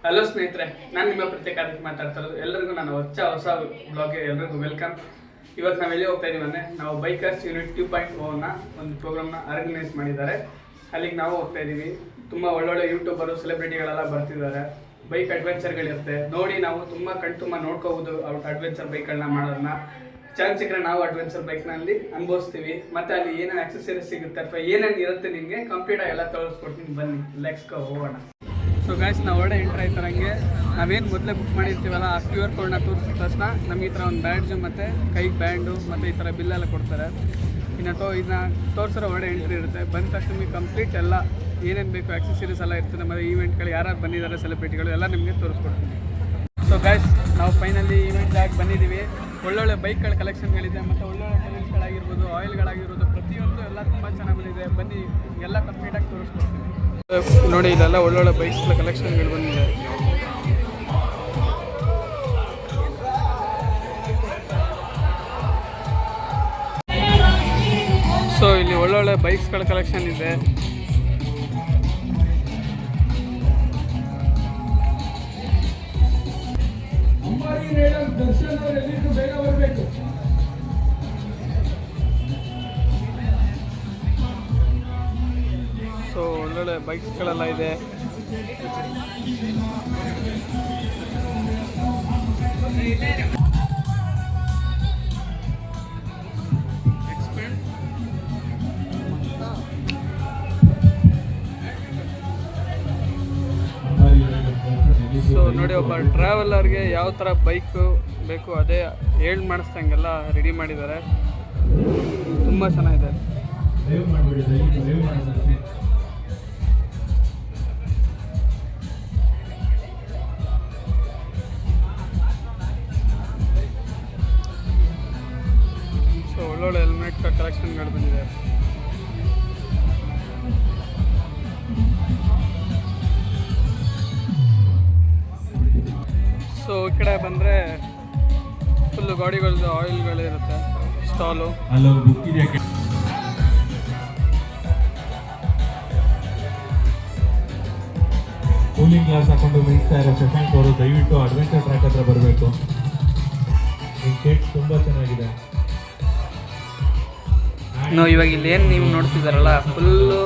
Hello ಸ್ನೇಹಿತರೆ, ನಾನು ನಿಮ್ಮ ಪ್ರತ್ಯೇಕ ಮಾತಾಡ್ತಾ ಇರೋದು. ಎಲ್ಲರಿಗೂ ನಾನು ಹೊಸ ಬ್ಲಾಗ್ಗೆ ಎಲ್ಲರಿಗೂ ವೆಲ್ಕಮ್. ಇವತ್ತು ನಾವು ಎಲ್ಲಿ ಹೋಗ್ತಾ ಇದೀವಿ ಅಂದರೆ, ನಾವು ಬೈಕರ್ಸ್ ಯೂನಿಟ್ 2.0ನ ಒಂದು ಪ್ರೋಗ್ರಾಮ್ನ ಆರ್ಗನೈಸ್ ಮಾಡಿದ್ದಾರೆ. ಅಲ್ಲಿಗೆ ನಾವು ಹೋಗ್ತಾ ಇದ್ದೀವಿ. ತುಂಬ ಒಳ್ಳೊಳ್ಳೆ ಯೂಟ್ಯೂಬರು, ಸೆಲೆಬ್ರಿಟಿಗಳೆಲ್ಲ ಬರ್ತಿದ್ದಾರೆ. ಬೈಕ್ ಅಡ್ವೆಂಚರ್ಗಳಿರುತ್ತೆ ನೋಡಿ, ನಾವು ತುಂಬ ಕಣ್ತುಂಬ ನೋಡ್ಕೋಬೋದು ಅಡ್ವೆಂಚರ್ ಬೈಕ್ಗಳನ್ನ ಮಾಡೋದನ್ನ. ಚಾನ್ಸ್ ಸಿಕ್ಕರೆ ನಾವು ಅಡ್ವೆಂಚರ್ ಬೈಕ್ನಲ್ಲಿ ಅನುಭವಿಸ್ತೀವಿ. ಮತ್ತು ಅಲ್ಲಿ ಏನೇನು ಆಕ್ಸೆಸರೀಸ್ ಸಿಗುತ್ತೆ ಅಥವಾ ಏನೇನು ಇರುತ್ತೆ ನಿಮಗೆ ಕಂಪ್ಲೀಟಾಗಿ ಎಲ್ಲ ತೋರಿಸ್ಕೊಡ್ತೀನಿ. ಬನ್ನಿ, ಲೆಟ್ಸ್ ಗೋ, ಹೋಗೋಣ. ಸೊ ಗೈಸ್, ನಾವು ಒಳ್ಳೆ ಎಂಟ್ರ್ ಆಯ್ತಾರಂಗೆ ನಾವೇನು ಮೊದಲೇ ಬುಕ್ ಮಾಡಿರ್ತೀವಲ್ಲ, ಆ QR ಕೋಡ್ನ ತೋರಿಸಿದ ತಕ್ಷಣ ನಮಗೆ ಈ ಥರ ಒಂದು ಬ್ಯಾಡ್ಜು ಮತ್ತು ಕೈಗೆ ಬ್ಯಾಂಡು ಮತ್ತು ಈ ಥರ ಬಿಲ್ಲೆಲ್ಲ ಕೊಡ್ತಾರೆ. ಇದನ್ನ ತೋರಿಸಿರೋ ಒಳ್ಳೆ ಎಂಟ್ರಿ ಇರುತ್ತೆ. ಬಂದ ತಕ್ಷಣ ನಿಮಗೆ ಕಂಪ್ಲೀಟ್ ಎಲ್ಲ ಏನೇನು ಬೇಕು ಆಕ್ಸೆಸರೀಸ್ ಎಲ್ಲ ಇರ್ತದೆ. ಮತ್ತು ಈವೆಂಟ್ಗಳು ಯಾರು ಬಂದಿದ್ದಾರೆ ಸೆಲೆಬ್ರಿಟಿಗಳು ಎಲ್ಲ ನಿಮಗೆ ತೋರಿಸ್ಕೊಡ್ತೀನಿ. ಸೊ ಗೈಸ್, ನಾವು ಫೈನಲಿ ಈವೆಂಟ್ಗಾಗಿ ಬಂದಿದ್ದೀವಿ. ಒಳ್ಳೊಳ್ಳೆ ಬೈಕ್ಗಳ ಕಲೆಕ್ಷನ್ಗಳಿದೆ ಮತ್ತು ಒಳ್ಳೊಳ್ಳೆ ಟೈಲ್ಸ್ಗಳಾಗಿರ್ಬೋದು, ಆಯಿಲ್ಗಳಾಗಿರ್ಬೋದು, ಪ್ರತಿಯೊಂದು ಎಲ್ಲ ತುಂಬ ಚೆನ್ನಾಗಿ ಬಂದಿದೆ. ಬನ್ನಿ, ಎಲ್ಲ ಕಂಪ್ಲೀಟಾಗಿ ತೋರಿಸ್ಕೊಡ್ತೀನಿ. ನೋಡಿ, ಇದೆಲ್ಲ ಒಳ್ಳೊಳ್ಳೆ ಬೈಕ್ಸ್ಗಳ ಕಲೆಕ್ಷನ್ಗಳು ಬಂದಿದೆ. ಸೊ ಇಲ್ಲಿ ಒಳ್ಳೊಳ್ಳೆ ಬೈಕ್ಸ್ಗಳ ಕಲೆಕ್ಷನ್ ಇದೆ. ಸೊ ಒಳ್ಳೊಳ್ಳೆ ಬೈಕ್ಸ್ಗಳೆಲ್ಲ ಇದೆ. ಸೊ ನೋಡಿ, ಒಬ್ಬ ಟ್ರಾವೆಲರ್ಗೆ ಯಾವ ಥರ ಬೈಕು ಬೇಕು ಅದೇ ಹೇಳಿ ಮಾಡಿಸ್ದಂಗೆಲ್ಲ ರೆಡಿ ಮಾಡಿದ್ದಾರೆ. ತುಂಬ ಚೆನ್ನಾಗಿದೆ. ಸೊ ಒಳ್ಳೊಳ್ಳೆ ಹೆಲ್ಮೆಟ್ ಕಲೆಕ್ಷನ್ಗಳು ಬಂದಿದೆ. ಸೊ ಈ ಕಡೆ ಬಂದರೆ ಫುಲ್ಲು ಗಾಡಿಗಳದ್ದು ಆಯಿಲ್ಗಳಿರುತ್ತೆ ಸ್ಟಾಲು. ಕೂಲಿಂಗ್ ಗ್ಲಾಸ್ ಹಾಕೊಂಡು ಬೀಸ್ತಾ ಇರೋ ಶಶಾಂಕ್ ಅವರು ದಯವಿಟ್ಟು ಅಡ್ವೆಂಚರ್ ಟ್ರ್ಯಾಕ್ ಹತ್ರ ಬರಬೇಕು. ಈ ಶೇಡ್ ತುಂಬ ಚೆನ್ನಾಗಿದೆ. ಇವಾಗ ಇಲ್ಲಿ ಏನು ನೀವು ನೋಡ್ತಿದ್ದಾರಲ್ಲ, ಫುಲ್ಲು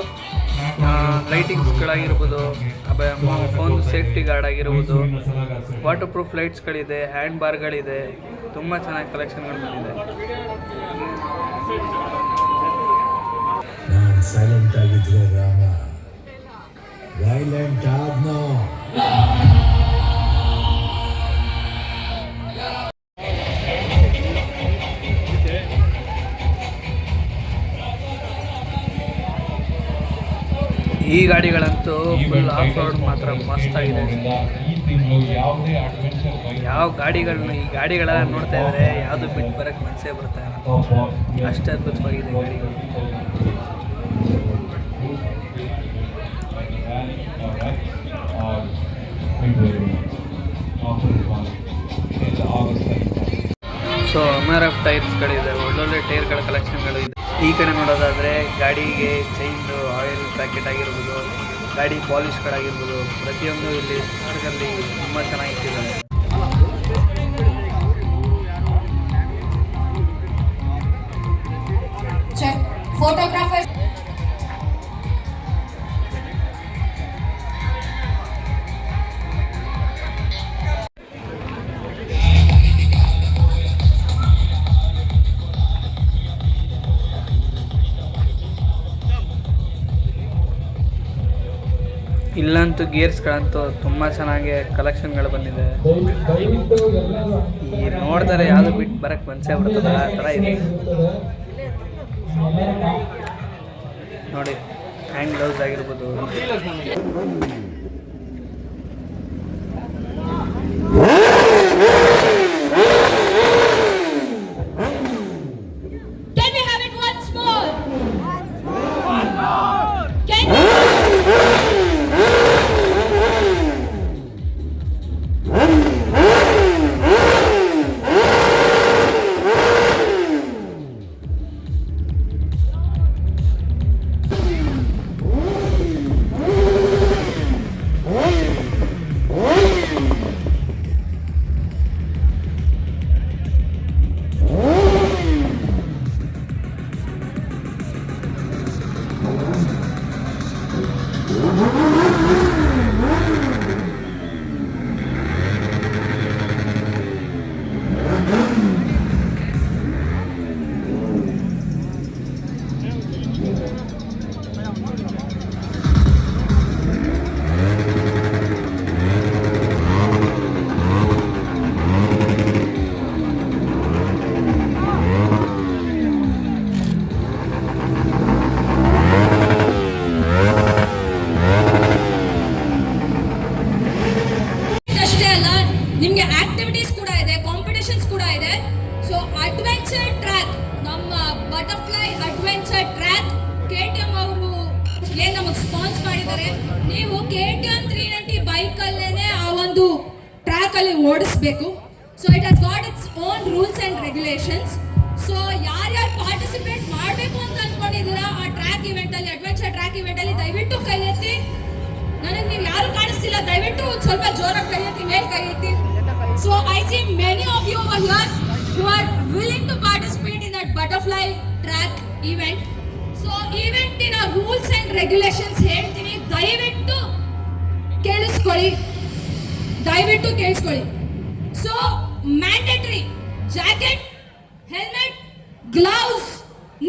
ಲೈಟಿಂಗ್ಸ್ಗಳಾಗಿರ್ಬೋದು, ಫೋನ್ ಸೇಫ್ಟಿ ಗಾರ್ಡ್ ಆಗಿರ್ಬೋದು, ವಾಟರ್ ಪ್ರೂಫ್ ಲೈಟ್ಸ್ಗಳಿದೆ, ಹ್ಯಾಂಡ್ ಬಾರ್ಗಳಿದೆ. ತುಂಬ ಚೆನ್ನಾಗಿ ಕಲೆಕ್ಷನ್ಗಳು ಬಂದಿದೆ. ನಾನು ಸೈಲೆಂಟ್ ಆಗಿದ್ರೆ ರಾಮ, ವೈಲೆಂಟ್ ಆದ್ನೋ. ಈ ಗಾಡಿಗಳಂತೂ ಫುಲ್ ಆಫ್ ರೋಡ್ ಮಾತ್ರ ಮಸ್ತಾಗಿದೆ. ಯಾವ ಗಾಡಿಗಳನ್ನ ಈ ಗಾಡಿಗಳೆಲ್ಲ ನೋಡ್ತಾ ಇದ್ರೆ ಯಾವುದು ಬಿಟ್ಟು ಬರೋಕ್ಕೆ ಮನಸ್ಸೇ ಬರ್ತಾ ಇಲ್ಲ, ಅಷ್ಟು ಅದ್ಭುತವಾಗಿದೆ ಗಾಡಿಗಳು. ಸೊ MRF ಟೈರ್ಸ್ಗಳಿದೆ, ಒಳ್ಳೊಳ್ಳೆ ಟೈರ್ಗಳ ಕಲೆಕ್ಷನ್ಗಳು ಇದೆ. ಈ ಕಡೆ ನೋಡೋದಾದರೆ ಗಾಡಿಗೆ ಚೈನ್ದು ಆಯಿಲ್ ಪ್ಯಾಕೆಟ್ ಆಗಿರ್ಬೋದು, ಗಾಡಿ ಪಾಲಿಶ್ಗಳಾಗಿರ್ಬೋದು, ಪ್ರತಿಯೊಂದು ಇಲ್ಲಿ ಸ್ಟಾರ್ಗಲ್ಲಿ ತುಂಬ ಚೆನ್ನಾಗಿಟ್ಟಿದ್ದಾರೆ. ಫೋಟೋಗ್ರಾಫರ್ ಇಲ್ಲಂತೂ ಗೇರ್ಸ್ಗಳಂತೂ ತುಂಬ ಚೆನ್ನಾಗಿ ಕಲೆಕ್ಷನ್ಗಳು ಬಂದಿದೆ. ಈ ನೋಡಿದರೆ ಯಾವುದು ಬಿಟ್ಟು ಬರೋಕ್ಕೆ ಮನಸ್ಸೇ ಬರ್ತದೆ, ಆ ಥರ ಇದೆ. ನೋಡಿ, ಹ್ಯಾಂಡ್ ಗ್ಲೌಸ್ ಆಗಿರ್ಬೋದು. ನಿಮಗೆ ಆಕ್ಟಿವಿಟೀಸ್ ಕೂಡ ಇದೆ, ಕಾಂಪಿಟೇಷನ್ಸ್ ಕೂಡ ಇದೆ. ಸೊ ಅಡ್ವೆಂಚರ್ ಟ್ರ್ಯಾಕ್, ನಮ್ಮ ಬಟರ್ಫ್ಲೈ ಅಡ್ವೆಂಚರ್ ಟ್ರ್ಯಾಕ್ KTM ಅವರು ಏನ್ ನಮಗೆ ಸ್ಪಾನ್ಸ್ ಮಾಡಿದ್ದಾರೆ. ನೀವು KTM 390 ಬೈಕಲ್ಲೇನೆ ಆ ಒಂದು ಟ್ರ್ಯಾಕ್ ಅಲ್ಲಿ ಓಡಿಸ್ಬೇಕು. So it has got its own rules and regulations. So ಯಾರ್ಯಾರು ಪಾರ್ಟಿಸಿಪೇಟ್ ಮಾಡಬೇಕು ಅಂತ ಅನ್ಕೊಂಡಿದ್ದೀರಾ ಆ ಟ್ರ್ಯಾಕ್ ಇವೆಂಟ್ ಅಲ್ಲಿ, ಅಡ್ವೆಂಚರ್ ಟ್ರ್ಯಾಕ್ ಇವೆಂಟ್ ಅಲ್ಲಿ, ದಯವಿಟ್ಟು ಕೈ ಎತ್ತಿ. ನನಗೆ ನೀವು ಯಾರು ಕಾಣಿಸ್ತಿಲ್ಲ, ದಯವಿಟ್ಟು ಸ್ವಲ್ಪ ಜೋರಾಗಿ ಕೈ ಎತ್ತಿ, ಮೇಲ್ ಕೈ ಎತ್ತಿ. So I see many of you over here who are willing to participate in that butterfly track event. So eventiನ ರೂಲ್ಸ್ ಅಂಡ್ ರೆಗ್ಯುಲೇಷನ್ಸ್ ಹೇಳ್ತೀನಿ, ದಯವಿಟ್ಟು ಕೇಳಿಸ್ಕೊಳ್ಳಿ. So mandatory jacket, helmet, gloves,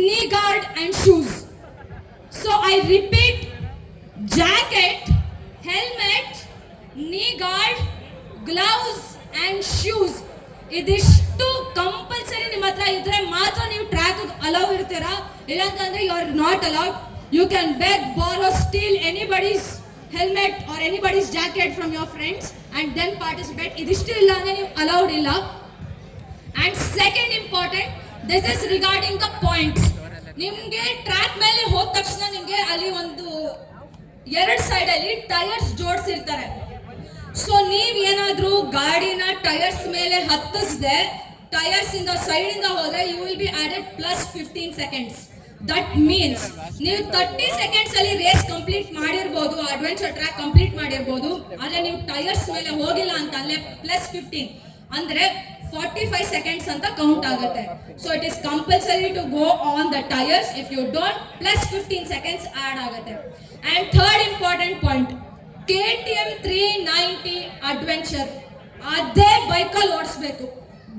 knee guard and shoes. So I repeat, jacket, helmet, knee guard, gloves and shoes. ಇದಿಷ್ಟು compulsory ನಿಮ್ಮ ಹತ್ರ ಇದ್ರೆ ಮಾತ್ರ ನೀವು ಟ್ರ್ಯಾಕ್ ಅಲೌ ಇರ್ತೀರಾ. ಇಲ್ಲ ಅಂತಂದ್ರೆ you are not allowed. You can beg, borrow, steal anybody's helmet or anybody's jacket from your friends and then participate. ಇದಿಷ್ಟು ಇಲ್ಲ ಅಂದ್ರೆ ನೀವು ಅಲೌಡ್ ಇಲ್ಲ. And second important, this is regarding the points. ನಿಮ್ಗೆ track ಮೇಲೆ ಹೋದ ತಕ್ಷಣ ನಿಮ್ಗೆ ಅಲ್ಲಿ ಒಂದು 2 ಸೈಡ್ ಅಲ್ಲಿ ಟೈರ್ಸ್ ಜೋಡಿಸಿರ್ತಾರೆ. ಸೊ ನೀವ್ ಏನಾದ್ರೂ ಗಾಡಿನ ಟೈರ್ಸ್ ಮೇಲೆ ಹತ್ತಿಸದೆ ಟೈರ್ಸ್ ಇಂದ ಸೈಡ್ ಇಂದ ಹೋದ್ರೆ you will be added plus 15 seconds. That means ನೀವು 30 seconds ಅಲ್ಲಿ ರೇಸ್ ಕಂಪ್ಲೀಟ್ ಮಾಡಿರ್ಬೋದು, ಅಡ್ವೆಂಚರ್ ಟ್ರ್ಯಾಕ್ ಕಂಪ್ಲೀಟ್ ಮಾಡಿರ್ಬೋದು, ಆದ್ರೆ ನೀವು ಟೈರ್ಸ್ ಮೇಲೆ ಹೋಗಿಲ್ಲ ಅಂತ ಅಲ್ಲೇ ಪ್ಲಸ್ 15 ಅಂದ್ರೆ 45 seconds ಅಂತ ಕೌಂಟ್ ಆಗುತ್ತೆ. So it is compulsory to go on the tyres. If you don't, plus 15 seconds add ಆಗುತ್ತೆ. And third important point, KTM 390 adventure ಅದೇ ಬೈಕಲ್ಲಿ ಓಡಿಸ್ಬೇಕು.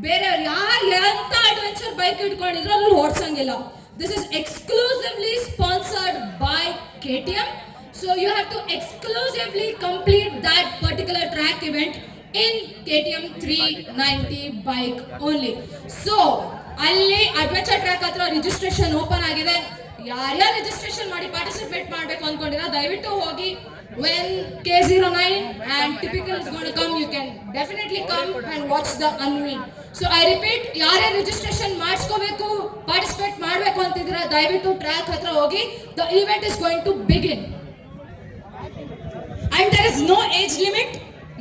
ಬೇರೆ ಯಾರು ಎಂತ ಅಡ್ವೆಂಚರ್ ಬೈಕ್ ಇಟ್ಕೊಂಡಿದ್ರು ಅದ್ರಲ್ಲಿ ಓಡಿಸಂಗಿಲ್ಲ. This is exclusively sponsored by KTM. So you have to exclusively complete that particular track event in KTM 390 bike only. So ಅಲ್ಲಿ ಅಡ್ವೆಂಚರ್ ಟ್ರ್ಯಾಕ್ ಹತ್ರ ರಿಜಿಸ್ಟ್ರೇಷನ್ ಓಪನ್ ಆಗಿದೆ. ಯಾರ್ಯಾರು ರಿಜಿಸ್ಟ್ರೇಷನ್ ಮಾಡಿ ಪಾರ್ಟಿಸಿಪೇಟ್ ಮಾಡಬೇಕು ಅನ್ಕೊಂಡಿರೋ ದಯವಿಟ್ಟು ಹೋಗಿ. When K09 and typical is going to come, you can definitely come and watch the unveil. So I repeat, ಯಾರೇ registration ಮಾಡಿಸ್ಕೋಬೇಕು, participate ಮಾಡಬೇಕು ಅಂತಿದ್ರೆ ದಯವಿಟ್ಟು ಟ್ರ್ಯಾಕ್ ಹತ್ರ ಹೋಗಿ. The event is going to begin and there is no age limit.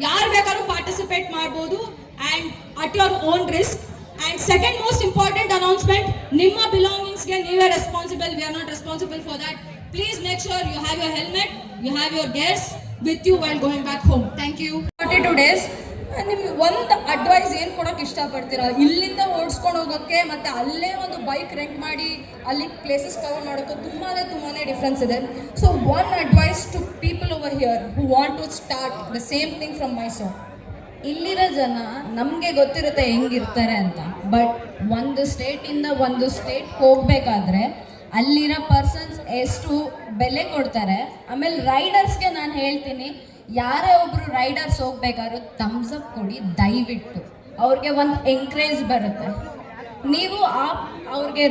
ಯಾರು ಬೇಕಾದ್ರೂ participate ಮಾಡಬಹುದು and at your own risk. And second most important announcement, ನಿಮ್ಮ belongings ಗೆ ನೀವೇ responsible. We are not responsible for that. Please make sure you have your helmet, you have your gears with you while going back home. Thank you. 42 days. ನಿಮ್ಗೆ ಒಂದು advice ಏನು ಕೊಡೋಕೆ ಇಷ್ಟಪಡ್ತೀರಾ? ಇಲ್ಲಿಂದ ಓಡಿಸ್ಕೊಂಡು ಹೋಗೋಕ್ಕೆ ಮತ್ತು ಅಲ್ಲೇ ಒಂದು ಬೈಕ್ ರೆಂಟ್ ಮಾಡಿ ಅಲ್ಲಿ ಪ್ಲೇಸಸ್ ಕವರ್ ಮಾಡೋಕ್ಕೆ ತುಂಬಾ ಡಿಫ್ರೆನ್ಸ್ ಇದೆ. So one advice to people over here who want to start the same thing from Mysuru. ಇಲ್ಲಿರೋ ಜನ ನಮಗೆ ಗೊತ್ತಿರುತ್ತೆ ಹೆಂಗಿರ್ತಾರೆ ಅಂತ, ಬಟ್ ಒಂದು ಸ್ಟೇಟಿಂದ ಒಂದು ಸ್ಟೇಟ್ ಹೋಗಬೇಕಾದ್ರೆ ಅಲ್ಲಿರೋ ಪರ್ಸನ್ಸ್ ಎಷ್ಟು ಬೆಲೆ ಕೊಡ್ತಾರೆ. ಆಮೇಲೆ ರೈಡರ್ಸ್ಗೆ ನಾನು ಹೇಳ್ತೀನಿ, ಯಾರೇ ಒಬ್ಬರು ರೈಡರ್ಸ್ ಹೋಗ್ಬೇಕಾದ್ರೂ ಥಮ್ಸ್ ಅಪ್ ಕೊಡಿ ದಯವಿಟ್ಟು. ಅವ್ರಿಗೆ ಒಂದು ಎಂಕರೇಜ್ ಬರುತ್ತೆ. ನೀವು ಅವ್ರಿಗೆ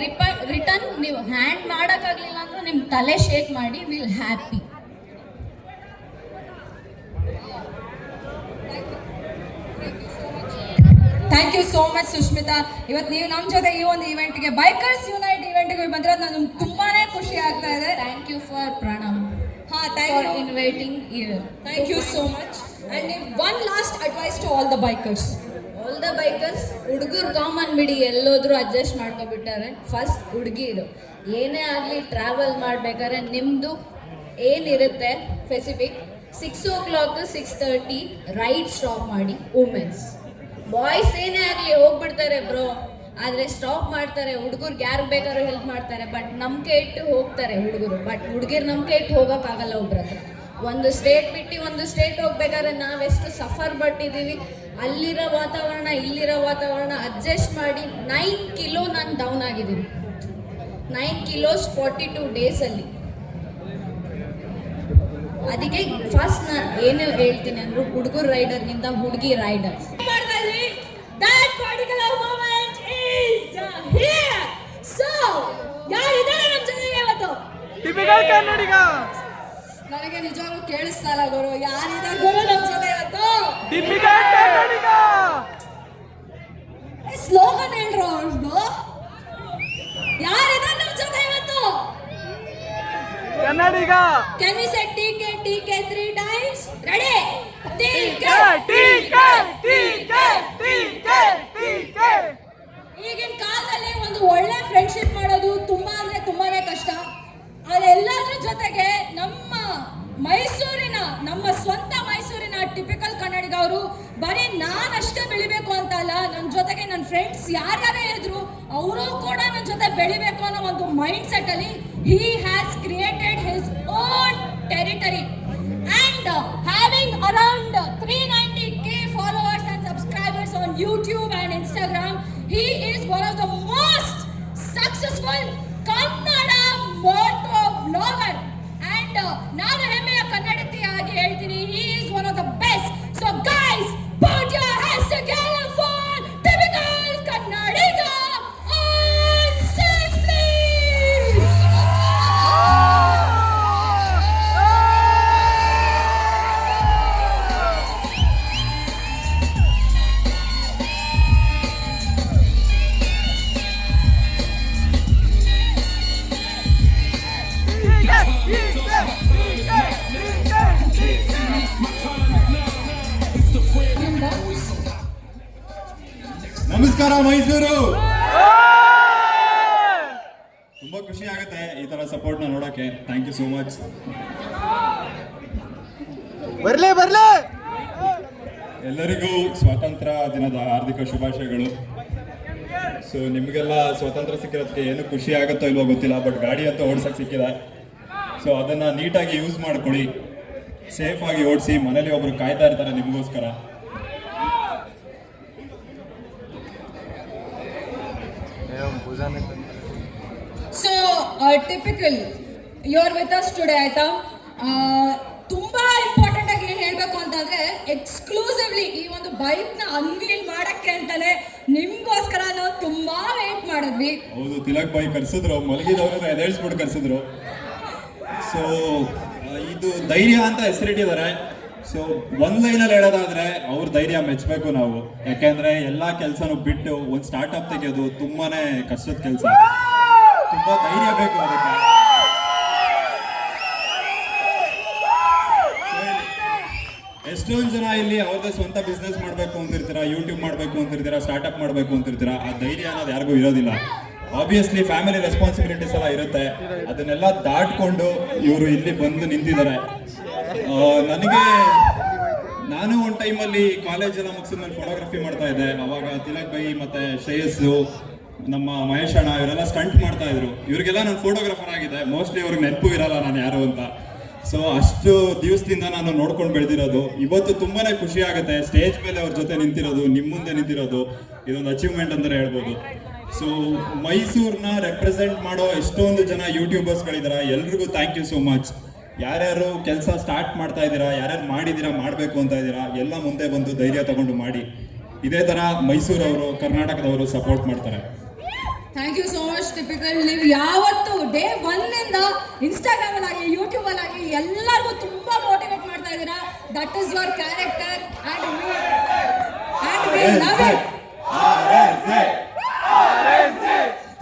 ರಿಟರ್ನ್ ನೀವು ಹ್ಯಾಂಡ್ ಮಾಡೋಕ್ಕಾಗಲಿಲ್ಲ ಅಂದ್ರೆ ನಿಮ್ಮ ತಲೆ ಶೇಕ್ ಮಾಡಿ will happy. Thank you so much Sushmita. ಇವತ್ತು ನೀವು ನಮ್ಮ ಜೊತೆ ಈ ಒಂದು ಇವೆಂಟ್ಗೆ, ಬೈಕರ್ಸ್ ಯುನೈಟ್ ಇವೆಂಟ್ಗೆ ಬಂದಿರೋದು ನನಗೆ ತುಂಬಾನೇ ಖುಷಿ ಆಗ್ತಾ ಇದೆ. Thank you for Pranam. Thank you inviting here. Thank you so much. And one last advice to all the bikers. ಹುಡುಗರು ಕಾಮನ್ ಬಿಡಿ, ಎಲ್ಲೋದ್ರೂ ಅಡ್ಜಸ್ಟ್ ಮಾಡ್ಕೊಬಿಟ್ಟಾರೆ. ಫಸ್ಟ್ ಹುಡುಗಿರು ಏನೇ ಆಗಲಿ ಟ್ರಾವೆಲ್ ಮಾಡ್ಬೇಕಾದ್ರೆ ನಿಮ್ಮದು ಏನಿರುತ್ತೆ ಸ್ಪೆಸಿಫಿಕ್ 6 o'clock 6:30 ರೈಡ್ ಸ್ಟಾಪ್ ಮಾಡಿ. ವುಮೆನ್ಸ್ ಬಾಯ್ಸ್ ಏನೇ ಆಗಲಿ ಹೋಗ್ಬಿಡ್ತಾರೆ ಬ್ರೋ, ಆದರೆ ಸ್ಟಾಪ್ ಮಾಡ್ತಾರೆ. ಹುಡುಗರಿಗೆ ಯಾರು ಬೇಕಾದ್ರೂ ಹೆಲ್ಪ್ ಮಾಡ್ತಾರೆ, ಬಟ್ ನಂಬಿಕೆ ಇಟ್ಟು ಹೋಗ್ತಾರೆ ಹುಡುಗರು. ಬಟ್ ಹುಡುಗಿರು ನಂಬಿಕೆ ಇಟ್ಟು ಹೋಗೋಕ್ಕಾಗಲ್ಲ ಒಬ್ರ ಹತ್ರ. ಒಂದು ಸ್ಟೇಟ್ ಬಿಟ್ಟು ಒಂದು ಸ್ಟೇಟ್ ಹೋಗ್ಬೇಕಾದ್ರೆ ನಾವೆಷ್ಟು ಸಫರ್ ಪಟ್ಟಿದ್ದೀವಿ. ಅಲ್ಲಿರೋ ವಾತಾವರಣ ಇಲ್ಲಿರೋ ವಾತಾವರಣ ಅಡ್ಜಸ್ಟ್ ಮಾಡಿ 9 ಕಿಲೋ ನಾನು ಡೌನ್ ಆಗಿದ್ದೀನಿ. 9 kilos 42 ಡೇಸಲ್ಲಿ. ಅದಕ್ಕೆ ಫಸ್ಟ್ ನಾನು ಏನು ಹೇಳ್ತೀನಿ ಅಂದ್ರೆ ಹುಡುಗರು ರೈಡರ್ಗಿಂತ ಹುಡುಗಿ Riders. That particular moment is here. So, ಯಾರಿದ್ದಾರೆ ನಮ್ಮ ಜೊತೆಗೆ ಇವತ್ತು? ಟಿಪಿಕಲ್ ಕನ್ನಡಿಗ. ನನಗೆ ನಿಜವಾಗ್ಲೂ ಕೇಳಿಸ್ತಾ ಇಲ್ಲ ಗುರು, ಯಾರಿದ್ದಾರೆ ಗುರು ನಮ್ಮ ಜೊತೆ ಇವತ್ತು? Typical Kannadiga. Can we say TK 3 times? Ready? TK. ಈಗಿನ ಕಾಲದಲ್ಲಿ ಒಂದು ಒಳ್ಳೆ ಫ್ರೆಂಡ್ಶಿಪ್ ಮಾಡೋದು ತುಂಬಾ ಅಂದ್ರೆ ತುಂಬಾನೇ ಕಷ್ಟ. ಅದೆಲ್ಲದ್ರ ಜೊತೆಗೆ ನಮ್ಮ ಮೈಸೂರಿನ, ನಮ್ಮ ಸ್ವಂತ ಮೈಸೂರಿನ ಟಿಪಿಕಲ್ ಕನ್ನಡಿಗ ಅವರು ಬರೀ ನಾನಷ್ಟೇ ಬೆಳಿಬೇಕು ಅಂತ ಅಲ್ಲ, ನನ್ನ ಜೊತೆಗೆ ನನ್ನ ಫ್ರೆಂಡ್ಸ್ ಯಾರ್ಯಾರೇ ಇದ್ರು ಅವರು ಕೂಡ ನನ್ನ ಜೊತೆ ಬೆಳಿಬೇಕು ಅನ್ನೋ ಒಂದು ಮೈಂಡ್ ಸೆಟ್ ಅಲ್ಲಿ he has created his own territory and having around 390k followers and subscribers on YouTube and Instagram, he is one of the most successful Kannada moto vlogger and ನಾನು ಹೆಮ್ಮೆಯ ಕನ್ನಡತಿಯಾಗಿ ಹೇಳ್ತೀನಿ, he is one of the best. So guys, put your hands together for typical Kannadiga on stage please. ನಮಸ್ಕಾರ ಮೈಸೂರು. ತುಂಬಾ ಖುಷಿ ಆಗುತ್ತೆ ಈ ತರ ಸಪೋರ್ಟ್ನ ನೋಡೋಕೆ. Thank you so much. ಎಲ್ಲರಿಗೂ ಸ್ವಾತಂತ್ರ್ಯ ದಿನದ ಹಾರ್ದಿಕ ಶುಭಾಶಯಗಳು. ಸೊ ನಿಮಗೆಲ್ಲ ಸ್ವಾತಂತ್ರ್ಯ ಸಿಕ್ಕಿರೋದಕ್ಕೆ ಏನು ಖುಷಿ ಆಗುತ್ತೋ ಇಲ್ವೋ ಗೊತ್ತಿಲ್ಲ, ಬಟ್ ಗಾಡಿ ಅಂತ ಓಡಿಸೋಕೆ ಸಿಕ್ಕಿದೆ. ಸೊ ಅದನ್ನು ನೀಟಾಗಿ ಯೂಸ್ ಮಾಡ್ಕೊಳ್ಳಿ, ಸೇಫಾಗಿ ಓಡಿಸಿ. ಮನೇಲಿ ಒಬ್ರು ಕಾಯ್ತಾ ಇರ್ತಾರೆ ನಿಮಗೋಸ್ಕರ. So typical, you are with us today ಆಯ್ತಾ. ತುಂಬಾ ಇಂಪಾರ್ಟೆಂಟ್ ಆಗಿ ಏನು ಹೇಳಬೇಕು ಅಂತಂದ್ರೆ, ಎಕ್ಸ್ಕ್ಲೂಸಿವ್ಲಿ ಈ ಒಂದು ಬೈಕ್ ನ ಅನ್ವೀಲ್ ಮಾಡಕ್ಕೆ ಅಂತಾನೆ ನಿಮ್ಗೋಸ್ಕರ ನಾವು ತುಂಬಾ ವೇಟ್ ಮಾಡಿದ್ವಿ. ಹೌದು, ತಿಲಕ್ ಬಾಯಿ ಕರ್ಸಿದ್ರು, ಮಲಗಿದವ್ರನ್ನ ಎದೇಳಿಸ್ಬಿಟ್ಟು ಕರ್ಸಿದ್ರು. ಸೊ ಇದು ಧೈರ್ಯ ಅಂತ ಹೆಸರಿಟ್ಟಿದ್ದಾರೆ. ಸೊ ಒಂದ್ ಲೈನಲ್ಲಿ ಹೇಳೋದಾದ್ರೆ ಅವ್ರ ಧೈರ್ಯ ಮೆಚ್ಚಬೇಕು ನಾವು. ಯಾಕೆಂದ್ರೆ ಎಲ್ಲಾ ಕೆಲಸನೂ ಬಿಟ್ಟು ಒಂದು ಸ್ಟಾರ್ಟ್ಅಪ್ ತೆಗೆಯೋದು ತುಂಬಾನೇ ಕಷ್ಟದ ಕೆಲಸ, ತುಂಬಾ ಧೈರ್ಯ ಬೇಕು ಅದಕ್ಕೆ. ಎಷ್ಟೊಂದು ಜನ ಇಲ್ಲಿ ಅವ್ರದ್ದೇ ಸ್ವಂತ ಬಿಸ್ನೆಸ್ ಮಾಡಬೇಕು ಅಂತಿರ್ತೀರಾ, ಯೂಟ್ಯೂಬ್ ಮಾಡಬೇಕು ಅಂತಿರ್ತೀರಾ, ಸ್ಟಾರ್ಟ್ಅಪ್ ಮಾಡಬೇಕು ಅಂತಿರ್ತೀರಾ. ಆ ಧೈರ್ಯ ಅನ್ನೋದು ಯಾರಿಗೂ ಇರೋದಿಲ್ಲ. ಆಬ್ವಿಯಸ್ಲಿ ಫ್ಯಾಮಿಲಿ ರೆಸ್ಪಾನ್ಸಿಬಿಲಿಟೀಸ್ ಎಲ್ಲ ಇರುತ್ತೆ, ಅದನ್ನೆಲ್ಲ ದಾಟ್ಕೊಂಡು ಇವರು ಇಲ್ಲಿ ಬಂದು ನಿಂತಿದ್ದಾರೆ. ನಾನು ಒಂದು ಟೈಮಲ್ಲಿ ಕಾಲೇಜ್ ಎಲ್ಲ ಮುಗಿಸಿದ್ಮೇಲೆ ಫೋಟೋಗ್ರಫಿ ಮಾಡ್ತಾ ಇದ್ದೆ. ಅವಾಗ ತಿಲಕ್ ಬೈ ಮತ್ತೆ ಶ್ರೇಯಸ್ಸು, ನಮ್ಮ ಮಹೇಶ್ ಅಣ್ಣ ಇವರೆಲ್ಲ ಸ್ಟಂಟ್ ಮಾಡ್ತಾ ಇದ್ರು. ಇವ್ರಿಗೆಲ್ಲ ನಾನು ಫೋಟೋಗ್ರಾಫರ್ ಆಗಿದೆ. ಮೋಸ್ಟ್ಲಿ ಅವ್ರಿಗೆ ನೆನಪು ಇರಲ್ಲ ನಾನು ಯಾರು ಅಂತ. ಸೊ ಅಷ್ಟು ದಿವಸದಿಂದ ನಾನು ನೋಡ್ಕೊಂಡು ಬೆಳೆದಿರೋದು. ಇವತ್ತು ತುಂಬಾನೇ ಖುಷಿ ಆಗುತ್ತೆ ಸ್ಟೇಜ್ ಮೇಲೆ ಅವ್ರ ಜೊತೆ ನಿಂತಿರೋದು, ನಿಮ್ಮ ಮುಂದೆ ನಿಂತಿರೋದು. ಇದೊಂದು ಅಚೀವ್ಮೆಂಟ್ ಅಂತಲೇ ಹೇಳ್ಬೋದು. ಸೊ ಮೈಸೂರನ್ನ ರೆಪ್ರೆಸೆಂಟ್ ಮಾಡೋ ಎಷ್ಟೊಂದು ಜನ ಯೂಟ್ಯೂಬರ್ಸ್ಗಳಿದ್ದಾರೆ, ಎಲ್ರಿಗೂ ಥ್ಯಾಂಕ್ ಯು ಸೋ ಮಚ್. ಯಾರ್ಯಾರು ಕೆಲಸ ಸ್ಟಾರ್ಟ್ ಮಾಡ್ತಾ ಇದ್ದೀರಾ, ಯಾರ್ಯಾರು ಮಾಡಿದ್ದೀರಾ, ಮಾಡಬೇಕು ಅಂತ ಇದ್ದೀರಾ, ಎಲ್ಲ ಮುಂದೆ ಬಂದು ಧೈರ್ಯ ತಗೊಂಡು ಮಾಡಿ. ಇದೇ ಥರ ಮೈಸೂರವರು, ಕರ್ನಾಟಕದವರು ಸಪೋರ್ಟ್ ಮಾಡ್ತಾರೆ. Thank you so much typical. ನೀವು ಯಾವತ್ತು ಡೇ ಒನ್ನಿಂದ ಇನ್ಸ್ಟಾಗ್ರಾಮ್ ಅಲ್ಲಿ, ಯೂಟ್ಯೂಬ್ ಅಲ್ಲಿ ಎಲ್ಲರಿಗೂ ತುಂಬಾ ಮೋಟಿವೇಟ್ ಮಾಡ್ತಾ ಇದ್ದೀರಾ. That is your character and we love it.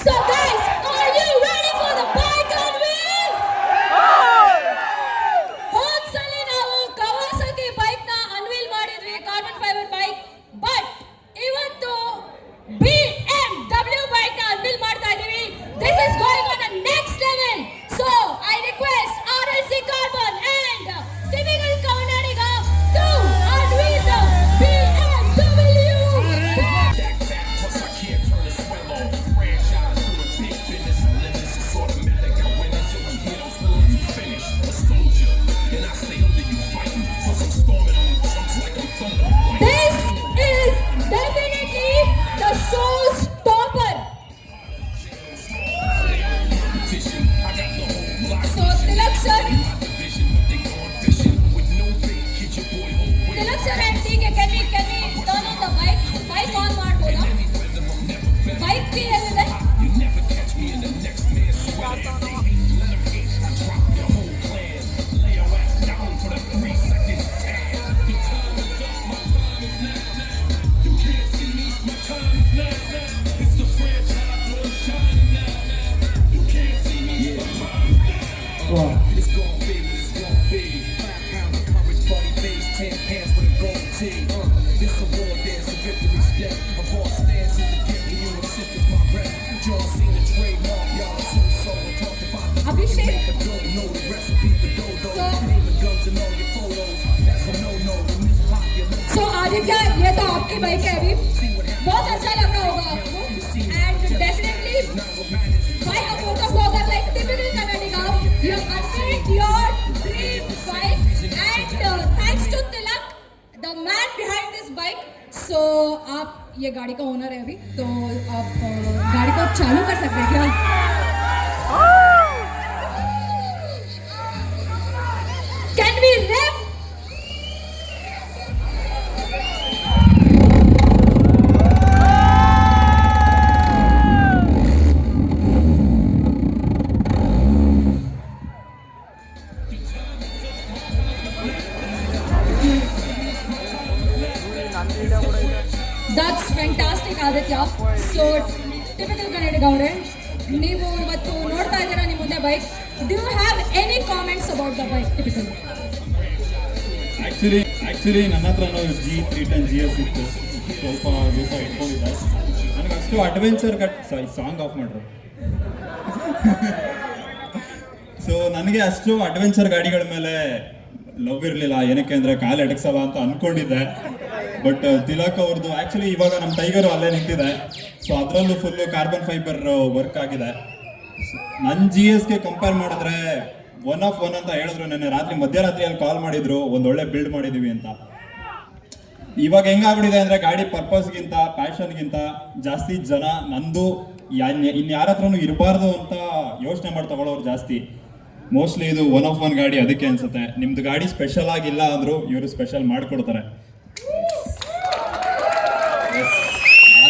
So guys, are you ready for the bike unveil? ಹೋದ್ಸಲಿ ನಾವು ಕವಾಸಕಿ ಬೈಕ್ ನ ಅನ್ವೀಲ್ ಮಾಡಿದ್ವಿ, ಕಾರ್ಬನ್ ಫೈಬರ್ ಬೈಕ್. ಬಟ್ ಇವತ್ತು BMW ಬೈಕ್ ನ ಅನ್ವೀಲ್ ಮಾಡ್ತಾ ಇದೀವಿ. This is going on a next level. So I request RLC Carbon and typical Kannadiga to unveil the BMW अभिषेक सो आदित्य, ये तो आपकी बाइक है अभी, बहुत अच्छा लग रहा होगा आपको एंड डेफिनेटली भाई अब फोटो को अगर like typical Kannadiga you unveiled your dream bike and thanks to Tilak the man behind this bike. So आप ये गाड़ी का ओनर है अभी, तो आप गाड़ी को चालू कर सकते हैं क्या? Can we rev? That's fantastic, Aditya. So, typical Kannadiga ಅವರೇ, ನೀವು ಇವತ್ತು ನೋಡ್ತಾ ಇದ್ದೀರಾ ನಿಮ್ಮ ಮುಂದೆ bike. Do you have any comments about the bike? Typical. Actually ನನ್ನ ಹತ್ರನೂ G310 GS ಇತ್ತು, ಸ್ವಲ್ಪ ದಿವಸ ಇಟ್ಕೊಂಡಿದ್ದೆ. ನನಗೆ ಅಷ್ಟು ಅಡ್ವೆಂಚರ್ ಸಾಂಗ್ ಆಫ್ ಮಾಡ್ರು. ಸೊ ನನಗೆ ಅಷ್ಟು ಅಡ್ವೆಂಚರ್ ಗಾಡಿಗಳ ಮೇಲೆ ಲವ್ ಇರಲಿಲ್ಲ. ಏನಕ್ಕೆ ಅಂದರೆ ಕಾಲು ಎಡಕ್ಸಲ್ಲ ಅಂತ ಅಂದ್ಕೊಂಡಿದ್ದೆ. ಬಟ್ ತಿಲಕ್ ಅವ್ರದ್ದು ಆ್ಯಕ್ಚುಲಿ ಇವಾಗ ನಮ್ಮ ಟೈಗರು ಅಲ್ಲೇ ನಿಂತಿದೆ. ಸೊ ಅದರಲ್ಲೂ ಫುಲ್ಲು ಕಾರ್ಬನ್ ಫೈಬರ್ ವರ್ಕ್ ಆಗಿದೆ. ನನ್ನ GSಗೆ ಕಂಪೇರ್ ಮಾಡಿದ್ರೆ 1 of 1 ಅಂತ ಹೇಳಿದ್ರು. ನೆನ್ನೆ ಮಧ್ಯರಾತ್ರಿಯಲ್ಲಿ ಕಾಲ್ ಮಾಡಿದ್ರು, ಒಂದೊಳ್ಳೆ ಬಿಲ್ಡ್ ಮಾಡಿದೀವಿ ಅಂತ. ಇವಾಗ ಹೆಂಗಾಗ್ಬಿಟ್ಟಿದೆ ಅಂದರೆ ಗಾಡಿ ಪರ್ಪಸ್ಗಿಂತ ಪ್ಯಾಷನ್ಗಿಂತ ಜಾಸ್ತಿ ಜನ ನಂದು ಇನ್ಯಾರ ಹತ್ರನೂ ಇರಬಾರ್ದು ಅಂತ ಯೋಚನೆ ಮಾಡಿ ತಗೊಳ್ಳೋರು ಜಾಸ್ತಿ. ಮೋಸ್ಟ್ಲಿ ಇದು 1 of 1 ಗಾಡಿ, ಅದಕ್ಕೆ ಅನ್ಸುತ್ತೆ. ನಿಮ್ದು ಗಾಡಿ ಸ್ಪೆಷಲ್ ಆಗಿಲ್ಲ ಅಂದರೂ ಇವರು ಸ್ಪೆಷಲ್ ಮಾಡಿಕೊಡ್ತಾರೆ.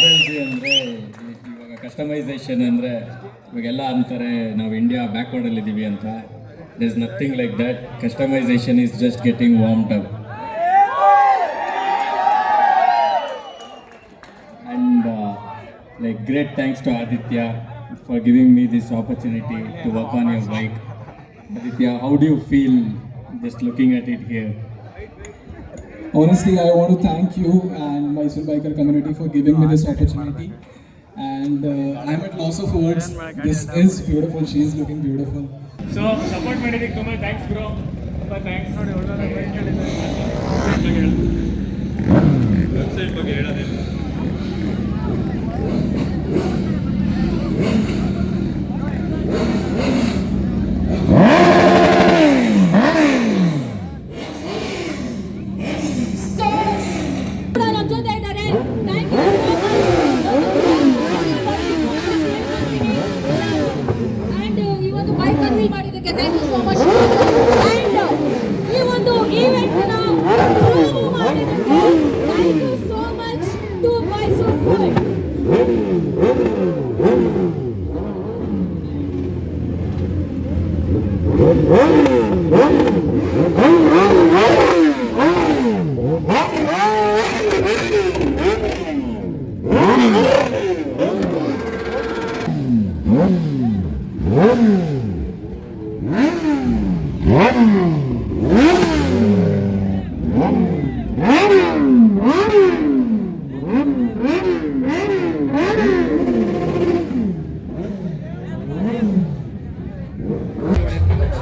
RLG ಅಂದರೆ ಇವಾಗ ಕಸ್ಟಮೈಸೇಷನ್ ಅಂದರೆ ಇವಾಗೆಲ್ಲ ಅಂತಾರೆ ನಾವು ಇಂಡಿಯಾ ಬ್ಯಾಕ್ವರ್ಡಲ್ಲಿದ್ದೀವಿ ಅಂತ. There is nothing like that. Customisation is just getting warmed up. And like great thanks to Aditya for giving me this opportunity to work on your bike. Aditya, how do you feel just looking at it here? Honestly, I want to thank you and Mysore Biker community for giving me this opportunity. And I'm at loss of words. This is beautiful. She is looking beautiful. So support ಮಾಡಿದ್ದಕ್ಕೆ ತುಂಬ thanks bro, ತುಂಬ thanks. ನೋಡಿ website ಬಗ್ಗೆ ಹೇಳೋದಿಲ್ಲ. So, ನಮ್ಮ ಜೊತೆ ಇದ್ದಾರೆ. Thank you so much. And ಈ ಒಂದು ಬೈಕ್ ಅನ್ವೀಲ್ ಮಾಡಿದ್ದಕ್ಕೆ thank you so much. And ಈ ಒಂದು ಈವೆಂಟ್ನ ಪ್ರೂವ್ ಮಾಡಿದ್ದಕ್ಕೆ thank you so much to Mysuru food.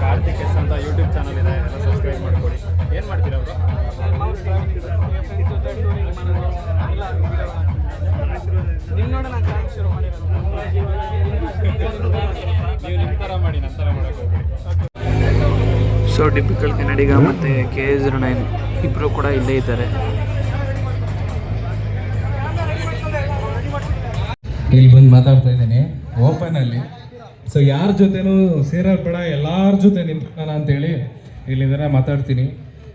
Karthik S ಅಂತ ಯೂಟ್ಯೂಬ್ ಚಾನಲ್ ಇದೆ, ಎಲ್ಲ ಸಬ್ಸ್ಕ್ರೈಬ್ ಮಾಡ್ಕೊಳ್ಳಿ. ಏನು ಮಾಡ್ತೀರಾ ಅವರು? ನಿಮ್ಮ ನೋಡಿ ನಾನು ಚಾನಲ್ ಶುರು ಮಾಡಿರೋದು. ನೀವು ನಿಮ್ಮ ಥರ ಮಾಡಿ, ನನ್ನ ಥರ ಮಾಡೋಕೆ ಹೋಗ್ಬೇಡಿ. ಸೊ ಟಿಪಿಕಲ್ ಕನ್ನಡಿಗ ಮತ್ತು KS09 ಇಬ್ಬರು ಕೂಡ ಇಲ್ಲೇ ಇದ್ದಾರೆ. ಇಲ್ಲಿ ಬಂದು ಮಾತಾಡ್ತಾ ಇದ್ದೀನಿ ಓಪನಲ್ಲಿ. ಸೊ ಯಾರ ಜೊತೆನೂ ಸೇರೋದು ಬೇಡ, ಎಲ್ಲರ ಜೊತೆ ನಿಂತ್ಕೊಳ್ಳೋಣ ಅಂತೇಳಿ ಇಲ್ಲಿಂದ ಮಾತಾಡ್ತೀನಿ.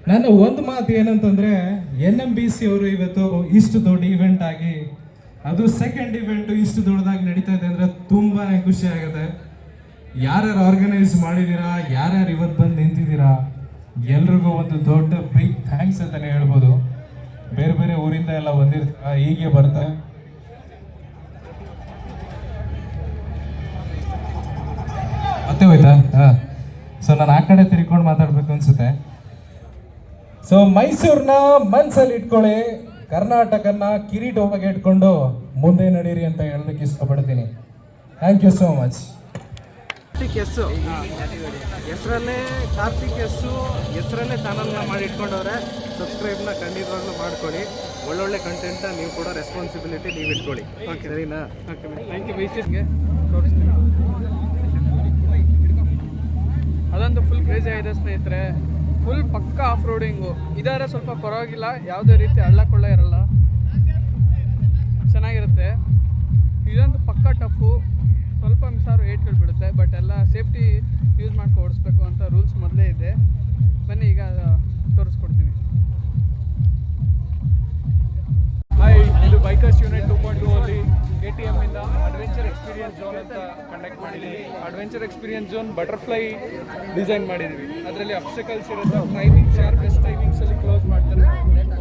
ನನ್ನ ಒಂದು ಮಾತು ಏನಂತಂದರೆ, NMBC ಅವರು ಇವತ್ತು ಇಷ್ಟು ದೊಡ್ಡ ಈವೆಂಟ್ ಆಗಿ, ಅದು ಸೆಕೆಂಡ್ ಇವೆಂಟು ಇಷ್ಟು ದೊಡ್ಡದಾಗಿ ನಡೀತಾ ಇದೆ ಅಂದರೆ ತುಂಬಾ ಖುಷಿ ಆಗುತ್ತೆ. ಯಾರ್ಯಾರು ಆರ್ಗನೈಸ್ ಮಾಡಿದ್ದೀರಾ, ಯಾರ್ಯಾರು ಇವತ್ತು ಬಂದು ನಿಂತಿದ್ದೀರಾ, ಎಲ್ರಿಗೂ ಒಂದು ದೊಡ್ಡ ಬಿಗ್ ಥ್ಯಾಂಕ್ಸ್ ಅಂತಲೇ ಹೇಳ್ಬೋದು. ಬೇರೆ ಬೇರೆ ಊರಿಂದ ಎಲ್ಲ ಬಂದಿರ್ತೀರ, ಹೀಗೆ ಬರ್ತಾ ಮತ್ತೆ ಹೋಯ್ತಾ? ಹಾಂ. ಸೊ ನಾನು ಆ ಕಡೆ ತಿರ್ಕೊಂಡು ಮಾತಾಡಬೇಕು ಅನ್ಸುತ್ತೆ. ಸೊ ಮೈಸೂರನ್ನ ಮನಸ್ಸಲ್ಲಿ ಇಟ್ಕೊಳ್ಳಿ, ಕರ್ನಾಟಕನ ಕಿರೀಟವಾಗಿ ಇಟ್ಕೊಂಡು ಮುಂದೆ ನಡೀರಿ ಅಂತ ಹೇಳೋದಕ್ಕೆ ಇಷ್ಟಪಡ್ತೀನಿ. Thank you so much. Karthik S ಹೆಸರಲ್ಲೇ ಕಾರ್ತಿಕ್ ಎಸ್ಸು ಹೆಸರಲ್ಲೇ ಚಾನಲ್ನ ಮಾಡಿ ಇಟ್ಕೊಂಡವ್ರೆ. ಸಬ್ಸ್ಕ್ರೈಬ್ನ ಖಂಡಿತವಾಗ್ಲೂ ಮಾಡ್ಕೊಳ್ಳಿ. ಒಳ್ಳೊಳ್ಳೆ ಕಂಟೆಂಟ್ನ ನೀವು ಕೂಡ ರೆಸ್ಪಾನ್ಸಿಬಿಲಿಟಿ ನೀವು ಇಟ್ಕೊಳ್ಳಿ. ಓಕೆ ಸರಿನಾ? Okay thank you. ವೀಕ್ಷಿಸ್ಗೆ ತೋರಿಸ್ತೀನಿ. ಅದೊಂದು ಫುಲ್ ಕ್ರೇಜಿ ಆಗಿದೆ ಸ್ನೇಹಿತರೆ. ಫುಲ್ ಪಕ್ಕ ಆಫ್ ರೋಡಿಂಗು ಇದಾರೆ. ಸ್ವಲ್ಪ ಪರವಾಗಿಲ್ಲ, ಯಾವುದೇ ರೀತಿ ಹಳ್ಳ ಕೊಳ್ಳ ಇರಲ್ಲ, ಚೆನ್ನಾಗಿರುತ್ತೆ. ಇದೊಂದು ಪಕ್ಕ ಟಫು, ಸ್ವಲ್ಪ ಮಿಸಾರು ಏಟ್ಗಳು ಬಿಡುತ್ತೆ. ಬಟ್ ಎಲ್ಲ ಸೇಫ್ಟಿ ಯೂಸ್ ಮಾಡ್ಕೊ ಓಡಿಸ್ಬೇಕು ಅಂತ ರೂಲ್ಸ್ ಮೊದಲೇ ಇದೆ. ಬನ್ನಿ ಈಗ ತೋರಿಸ್ಕೊಡ್ತೀನಿ. ಹಾಯ್, ಇದು ಬೈಕರ್ಸ್ ಯೂನಿಟ್ 2.2 ಅಲ್ಲಿ KTM ಇಂದ ಅಡ್ವೆಂಚರ್ ಎಕ್ಸ್ಪೀರಿಯನ್ಸ್ ಝೋನ್ ಅಂತ ಕಂಡಕ್ಟ್ ಮಾಡಿದ್ದೀವಿ. Adventure experience zone butterfly design ಮಾಡಿದ್ದೀವಿ. ಅದರಲ್ಲಿ ಅಬ್ಸ್ಟಕಲ್ಸ್ ಇರುತ್ತೆ. ಟೈಮಿಂಗ್ಸ್ ಯಾರು ಬೆಸ್ಟ್ ಟೈಮಿಂಗ್ಸಲ್ಲಿ ಕ್ಲೋಸ್ ಮಾಡ್ತಾರೆ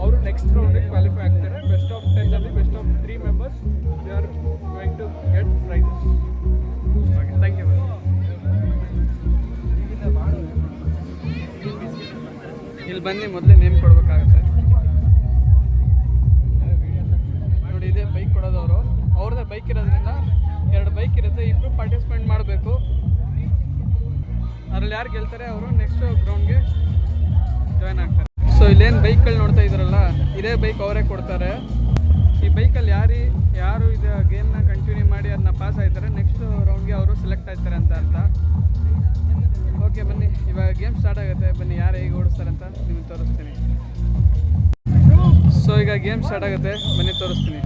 ಅವರು ನೆಕ್ಸ್ಟ್ ರೌಂಡಿಗೆ ಕ್ವಾಲಿಫೈ ಆಗ್ತಾರೆ. ಬೆಸ್ಟ್ ಆಫ್ 10 ಅಲ್ಲಿ best of 3 members they are going to get prizes. Okay, thank you. ಇಲ್ಲಿ ಬನ್ನಿ, ಮೊದಲೇ ನೇಮ್ ಕೊಡಬೇಕಾಗುತ್ತೆ. ನೋಡಿ, ಇದೇ ಬೈಕ್ ಕೊಡೋದವರು. ಅವ್ರದ್ದೇ ಬೈಕ್ ಇರೋದ್ರಿಂದ 2 ಬೈಕ್ ಇರುತ್ತೆ. ಇಬ್ಬರು ಪಾರ್ಟಿಸಿಪೇಟ್ ಮಾಡಬೇಕು. ಅದರಲ್ಲಿ ಯಾರು ಗೆಲ್ತಾರೆ ಅವರು ನೆಕ್ಸ್ಟ್ ಗ್ರೌಂಡ್ಗೆ ಜಾಯ್ನ್ ಆಗ್ತಾರೆ. ಸೊ ಇಲ್ಲೇನು ಬೈಕ್ಗಳು ನೋಡ್ತಾ ಇದ್ದಾರಲ್ಲ, ಇದೇ ಬೈಕ್ ಅವರೇ ಕೊಡ್ತಾರೆ. ಈ ಬೈಕಲ್ಲಿ ಯಾರು ಇದು ಗೇಮ್ನ ಕಂಟಿನ್ಯೂ ಮಾಡಿ ಅದನ್ನ ಪಾಸ್ ಆಗ್ತಾರೆ ನೆಕ್ಸ್ಟ್ ರೌಂಡ್ಗೆ ಅವರು ಸೆಲೆಕ್ಟ್ ಆಗ್ತಾರೆ ಅಂತ ಅರ್ಥ. ಓಕೆ ಬನ್ನಿ, ಇವಾಗ ಗೇಮ್ ಸ್ಟಾರ್ಟ್ ಆಗುತ್ತೆ. ಬನ್ನಿ, ಯಾರು ಹೇಗೆ ಓಡಿಸ್ತಾರೆ ಅಂತ ನಿಮಗೆ ತೋರಿಸ್ತೀನಿ. ಸೊ ಈಗ ಗೇಮ್ ಸ್ಟಾರ್ಟ್ ಆಗುತ್ತೆ, ಬನ್ನಿ ತೋರಿಸ್ತೀನಿ.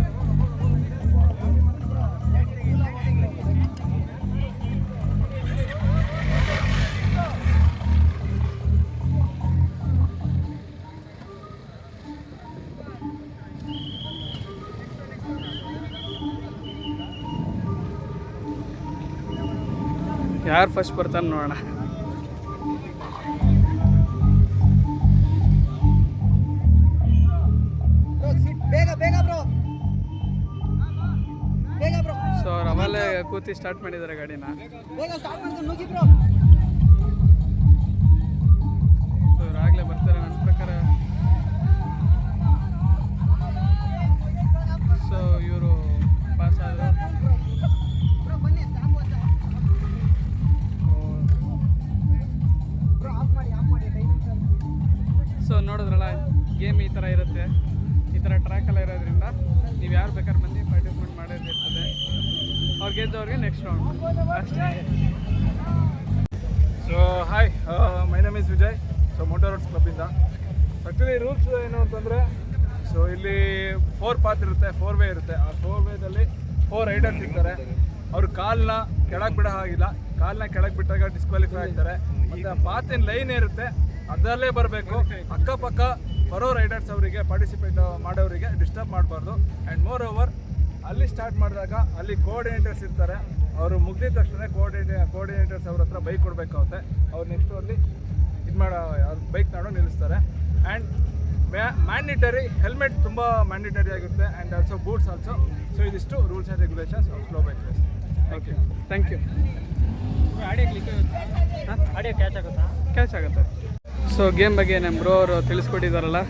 ಯಾರು ಫಸ್ಟ್ ಬರ್ತಾನೆ ನೋಡೋಣ. ಸೊ ಅವ್ರು ಅವಲ್ಲೇ ಕೂತಿ ಸ್ಟಾರ್ಟ್ ಮಾಡಿದ್ದಾರೆ ಗಾಡಿನ. ಸೊ ಅವ್ರು ಆಗಲೇ ಬರ್ತಾರೆ ನನ್ನ ಪ್ರಕಾರ. ಸೊ ಇವರು ಪಾಸ್ ಆದರು. ಸೊ ನೋಡಿದ್ರಲ್ಲ, ಗೇಮ್ ಈ ಥರ ಇರುತ್ತೆ. ಈ ಥರ ಟ್ರ್ಯಾಕೆಲ್ಲ ಇರೋದ್ರಿಂದ ನೀವು ಯಾರು ಬೇಕಾದ್ರೆ ಮಂದಿ ಪಾರ್ಟಿಸಿಪೇಟ್ ಮಾಡೋದಿರ್ತದೆ. ಅವ್ರು ಗೆದ್ದವ್ರಿಗೆ ನೆಕ್ಸ್ಟ್ ರೌಂಡ್ ಅಷ್ಟೇ. So hi, my name is Vijay. So motor roads ಕ್ಲಬ್ಬಿಂದ. ಆ್ಯಕ್ಚುಲಿ ರೂಲ್ಸ್ ಏನು ಅಂತಂದರೆ, ಸೊ ಇಲ್ಲಿ 4 ಪಾತ್ ಇರುತ್ತೆ, 4 ವೇ ಇರುತ್ತೆ. ಆ 4 ವೇದಲ್ಲಿ 4 ರೈಡರ್ಸ್ ಇರ್ತಾರೆ. ಅವರು ಕಾಲನ್ನ ಕೆಳಗೆ ಬಿಡೋ ಹಾಗಿಲ್ಲ. ಕಾಲನ್ನ ಕೆಳಗೆ ಬಿಟ್ಟಾಗ ಡಿಸ್ಕ್ವಾಲಿಫೈ ಆಗ್ತಾರೆ. ಮತ್ತು ಪಾತಿನ ಲೈನ್ ಇರುತ್ತೆ, ಅದರಲ್ಲೇ ಬರಬೇಕು. ಅಕ್ಕಪಕ್ಕ ಬರೋ ರೈಡರ್ಸ್ ಅವರಿಗೆ ಪಾರ್ಟಿಸಿಪೇಟ್ ಮಾಡೋರಿಗೆ ಡಿಸ್ಟರ್ಬ್ ಮಾಡಬಾರ್ದು. ಆ್ಯಂಡ್ ಮೋರ್ ಓವರ್ ಅಲ್ಲಿ ಸ್ಟಾರ್ಟ್ ಮಾಡಿದಾಗ ಅಲ್ಲಿ ಕೋಆರ್ಡಿನೇಟರ್ಸ್ ಇರ್ತಾರೆ. ಅವರು ಮುಗಿದ ತಕ್ಷಣ ಕೋಆರ್ಡಿನೇಟರ್ಸ್ ಅವ್ರ ಹತ್ರ ಬೈಕ್ ಕೊಡಬೇಕಾಗುತ್ತೆ. ಅವ್ರು ನೆಕ್ಸ್ಟ್ ಅಲ್ಲಿ ಇದು ಮಾಡೋ ಬೈಕ್ ನಾಡು ನಿಲ್ಲಿಸ್ತಾರೆ. ಆ್ಯಂಡ್ ಮ್ಯಾಂಡೇಟರಿ ಹೆಲ್ಮೆಟ್ ತುಂಬ ಮ್ಯಾಂಡೇಟರಿ ಆಗುತ್ತೆ. And also boots also. So ಇದಿಷ್ಟು rules and regulations of slow bike race. Okay, thank you. Audio catch ಆಗುತ್ತಾ? ಕ್ಯಾಚ್ ಆಗುತ್ತೆ. ಸೊ ಗೇಮ್ ಬಗ್ಗೆ ನಮ್ಮ ಬ್ರೋ ಅವರು ತಿಳಿಸ್ಕೊಟ್ಟಿದ್ದಾರಲ್ಲ.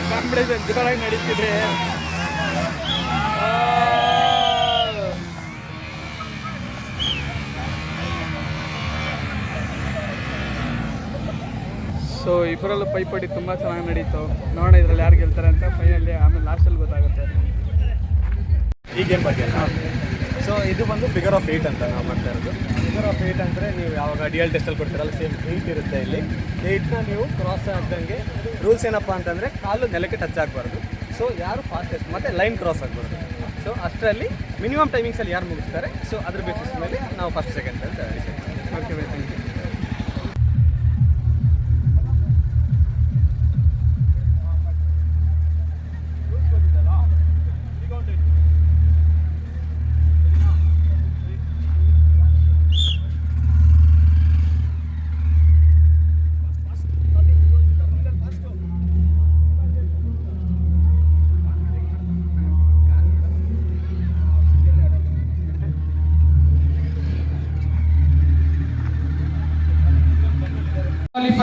ಕಾಂಪಿಟೇಷನ್ ಜೋರಾಗಿ ನಡೀತಿದ್ರೆ. ಸೊ ಇಬ್ಬರಲ್ಲೂ ಪೈಪೋಟಿ ತುಂಬ ಚೆನ್ನಾಗಿ ನಡೀತು. ನೋಡೋಣ ಇದರಲ್ಲಿ ಯಾರು ಗೆಲ್ತಾರೆ ಅಂತ ಫೈನಲಿ. ಆಮೇಲೆ ಲಾಸ್ಟಲ್ಲಿ ಗೊತ್ತಾಗುತ್ತೆ ಈ ಗೇಮ್ ಬಗ್ಗೆ. ಸೊ ಇದು ಬಂದು ಫಿಗರ್ ಆಫ್ 8 ಅಂತ ನಾವು ಮಾಡ್ತಾ ಇರೋದು. ಫಿಗರ್ ಆಫ್ 8 ಅಂದರೆ ನೀವು ಯಾವಾಗ DL ಟೆಸ್ಟಲ್ಲಿ ಕೊಡ್ತೀರಲ್ಲ ಸೇಮ್ 8 ಇರುತ್ತೆ ಇಲ್ಲಿ. 8ನ ನೀವು ಕ್ರಾಸ್ ಆಗ್ದಂಗೆ ರೂಲ್ಸ್ ಏನಪ್ಪ ಅಂತಂದರೆ ಕಾಲು ನೆಲಕ್ಕೆ ಟಚ್ ಆಗಬಾರ್ದು. ಸೊ ಯಾರು ಫಾಸ್ಟೆಸ್ಟ್ ಮತ್ತು ಲೈನ್ ಕ್ರಾಸ್ ಆಗಬಾರ್ದು. ಸೊ ಅಷ್ಟರಲ್ಲಿ ಮಿನಿಮಮ್ ಟೈಮಿಂಗ್ಸಲ್ಲಿ ಯಾರು ಮುಗಿಸ್ತಾರೆ ಸೊ ಅದ್ರ ಬೇಸಿಸ್ ಮೇಲೆ ನಾವು ಫಸ್ಟ್ ಸೆಕೆಂಡ್ ಅಂತ decide. Okay bye, thank you.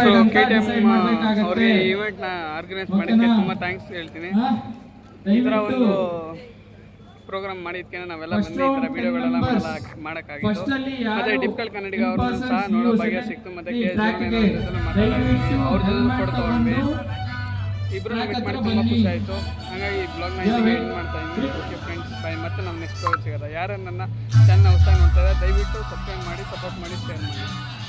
So KTM ಅವ್ರಿಗೆ ಈವೆಂಟ್ನ ಆರ್ಗನೈಸ್ ಮಾಡಿದ್ದಕ್ಕೆ ತುಂಬ ಥ್ಯಾಂಕ್ಸ್ ಹೇಳ್ತೀನಿ. ಈ ಥರ ಒಂದು ಪ್ರೋಗ್ರಾಮ್ ಮಾಡಿದ್ದಕ್ಕೆ ನಾವೆಲ್ಲ ಬಂದು ಈ ಥರ ವೀಡಿಯೋಗಳೆಲ್ಲ ಮಾಡೋಕ್ಕಾಗಿತ್ತು. ಮತ್ತು ಡಿಫಿಕಲ್ಟ್ ಕನ್ನಡಿಗ ಅವ್ರನ್ನ ಸಹ ನೋಡೋ ಭಾಗ್ಯ ಸಿಕ್ತು. ಮತ್ತು KS ಮಾತಾಡಿದ್ವಿ, ಅವ್ರ ಜೊತೆ ಫೋಟೋ ತೊಗೊಂಡ್ವಿ. ಇಬ್ಬರು ಮೀಟ್ ಮಾಡಿ ತುಂಬ ಖುಷಿ ಆಯಿತು. ಹಾಗಾಗಿ ಈ ಬ್ಲಾಗ್ನ ಇಲ್ಲಿಗೆ ಎಂಡ್ ಮಾಡ್ತಾ ಇದ್ದೀನಿ. ಓಕೆ ಫ್ರೆಂಡ್ಸ್, ಬಾಯ್. ಮತ್ತೆ ನಮ್ಮ ನೆಕ್ಸ್ಟ್ ಬ್ಲಾಗ್ ಸಿಗೋದ. ಯಾರು ನನ್ನ ಚಾನಲ್ ಹೊಸ ನೋಡ್ತಾರೆ ದಯವಿಟ್ಟು ಸಬ್ಸ್ಕ್ರೈಬ್ ಮಾಡಿ, ಸಪೋರ್ಟ್ ಮಾಡಿ, ಶೇರ್ ಮಾಡಿ.